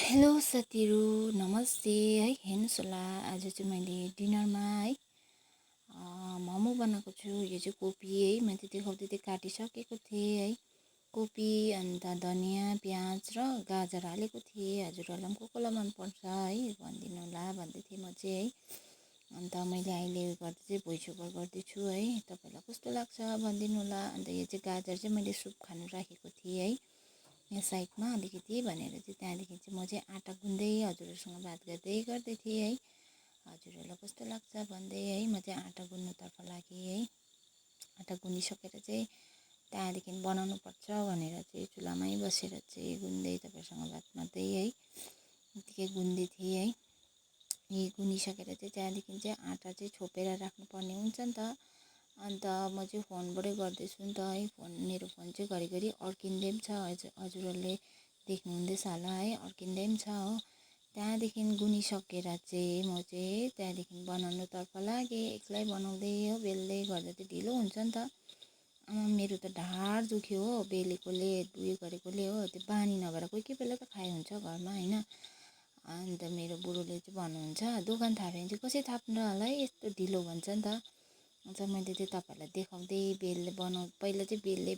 Hello साथीहरू, नमस्ते है। हेर्नुहोस् होला, आज चाहिँ मैले डिनरमा है मोमो बनाएको छु। यो चाहिँ कोपी है, मैले देखाउँदै काटिसकेको थिएँ है। कोपी अन्त धनियाँ प्याज र गाजर हालेको थिएँ। हजुरहरूलाई पनि कसलाई मनपर्छ है भनिदिनु होला भन्दै थिएँ म चाहिँ है। अन्त मैले अहिले गर्दा चाहिँ भोइस ओभर गर्दैछु है। तपाईँलाई कस्तो लाग्छ भनिदिनु होला। अन्त यो चाहिँ गाजर चाहिँ मैले सुप खानु राखेको थिएँ है, यहाँ साइडमा अलिकति भनेर चाहिँ त्यहाँदेखि चाहिँ म चाहिँ आँटा गुन्दै हजुरहरूसँग बात गर्दै थिएँ है। हजुरहरूलाई कस्तो लाग्छ भन्दै है, म चाहिँ आँटा गुन्नुतर्फ लागेँ है। आँटा गुनिसकेर चाहिँ त्यहाँदेखि बनाउनु पर्छ भनेर चाहिँ चुलामै बसेर चाहिँ गुन्दै तपाईँहरूसँग बात मार्दै है यतिकै गुन्दै थिएँ है। यी गुनिसकेर चाहिँ त्यहाँदेखि चाहिँ आँटा चाहिँ छोपेर राख्नुपर्ने हुन्छ नि त। अन्त म चाहिँ फोनबाटै गर्दैछु नि त है। मेरो फोन चाहिँ घरिघरि अड्किँदै पनि छ, हजुरहरूले देख्नुहुँदैछ होला है, अड्किँदै पनि छ हो। त्यहाँदेखि गुनिसकेर चाहिँ म चाहिँ त्यहाँदेखि बनाउनुतर्फ लागेँ। एक्लै बनाउँदै हो, बेल्दै गर्दा चाहिँ ढिलो हुन्छ नि त। मेरो त ढाड दुख्यो हो, बेलेकोले उयो गरेकोले हो। त्यो बानी नभएर कोही बेला त खाइ हुन्छ घरमा होइन। अन्त मेरो बुढोले चाहिँ भन्नुहुन्छ, दोकान थाप्यो भने चाहिँ कसरी थाप्नु होला है, यस्तो ढिलो भन्छ नि त। अन्त मैले चाहिँ तपाईँहरूलाई देखाउँदै पहिला चाहिँ बेले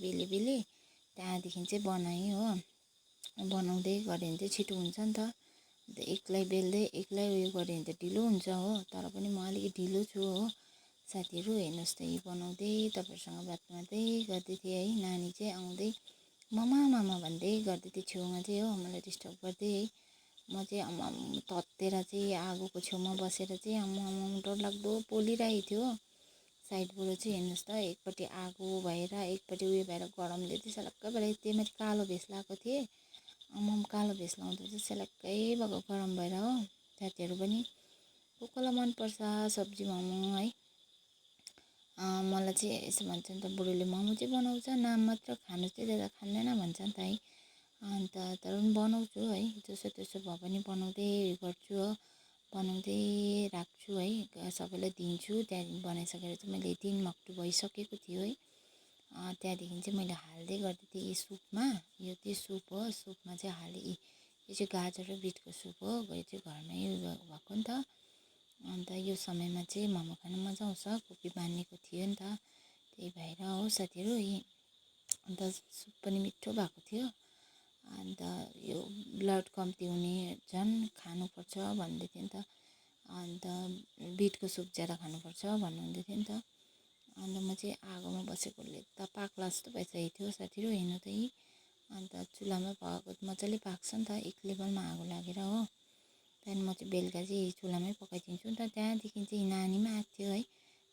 त्यहाँदेखि चाहिँ बनाएँ हो। बनाउँदै गऱ्यो भने चाहिँ छिटो हुन्छ नि त। अन्त एक्लै बेल्दै एक्लै उयो गऱ्यो भने त ढिलो हुन्छ हो। तर पनि म अलिकति ढिलो छु हो। साथीहरू हेर्नुहोस् त, यी बनाउँदै तपाईँहरूसँग बात मार्दै गर्दै थिएँ है। नानी चाहिँ आउँदै मामा भन्दै गर्दै थियो छेउमा चाहिँ हो, मलाई डिस्टर्ब गर्दै है। म चाहिँ आम्माम तत्तेर चाहिँ आगोको छेउमा बसेर चाहिँ आम्माम डरलाग्दो पोलिरहेको थियो। साइडबाट चाहिँ हेर्नुहोस् त, एकपट्टि आगो भएर एकपट्टि उयो भएर गरमले चाहिँ सलक्कै भएर त्यहीमाथि कालो भेस्ट लगाएको थिएँ। आम्माम कालो भेस्ट लाउँदा चाहिँ सलक्कै भएको गरम भएर हो। साथीहरू पनि कसलाई मनपर्छ सब्जी मोमो है। मलाई चाहिँ यसो भन्छ नि त बुढोले, मोमो चाहिँ बनाउँछ नाम मात्र, खानु चाहिँ ज्यादा खाँदैन भन्छ नि त है। अन्त तर पनि बनाउँछु है, जसो त्यसो भए पनि बनाउँदै उयो गर्छु हो। बनाउँदै राख्छु है, सबैलाई दिन्छु। त्यहाँदेखि बनाइसकेर चाहिँ मैले 3 मक्टु भइसकेको थियो है। त्यहाँदेखि चाहिँ मैले हाल्दै गर्दै थिएँ यो सुपमा। यो चाहिँ सुप हो, सुपमा चाहिँ हालेँ। यो चाहिँ गाजर र बिटको सुप हो, यो चाहिँ घरमै उयो भएको नि त। अन्त यो समयमा चाहिँ मोमो खानु मजा आउँछ, कोपी बाँधेको थियो नि त, त्यही भएर हो साथीहरू। अन्त सुप पनि मिठो भएको थियो। अन्त यो ब्लड कम्ती हुने झन् खानुपर्छ भन्दै थियो नि त। अन्त बिटको सुप ज्यादा खानुपर्छ भन्नुहुँदै थियो नि त। अन्त म चाहिँ आगोमा बसेकोले त पाक्ला जस्तो भइसकेको थियो साथीहरू, हेर्नु त यी। अन्त चुलामा पकाएको मजाले पाक्छ नि त, एक लेभलमा आगो लागेर हो। त्यहाँदेखि म चाहिँ बेलुका चाहिँ चुलामै पकाइदिन्छु नि त। त्यहाँदेखि चाहिँ नानी पनि आएको थियो है।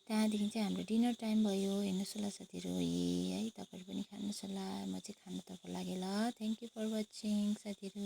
त्यहाँदेखि चाहिँ हाम्रो डिनर टाइम भयो। हेर्नुहोस् होला साथीहरू, है तपाईँहरू पनि खानुहोस् होला। म चाहिँ खानुतर्फ लागेँ ल। थ्याङ्क यू फर वाचिङ साथीहरू।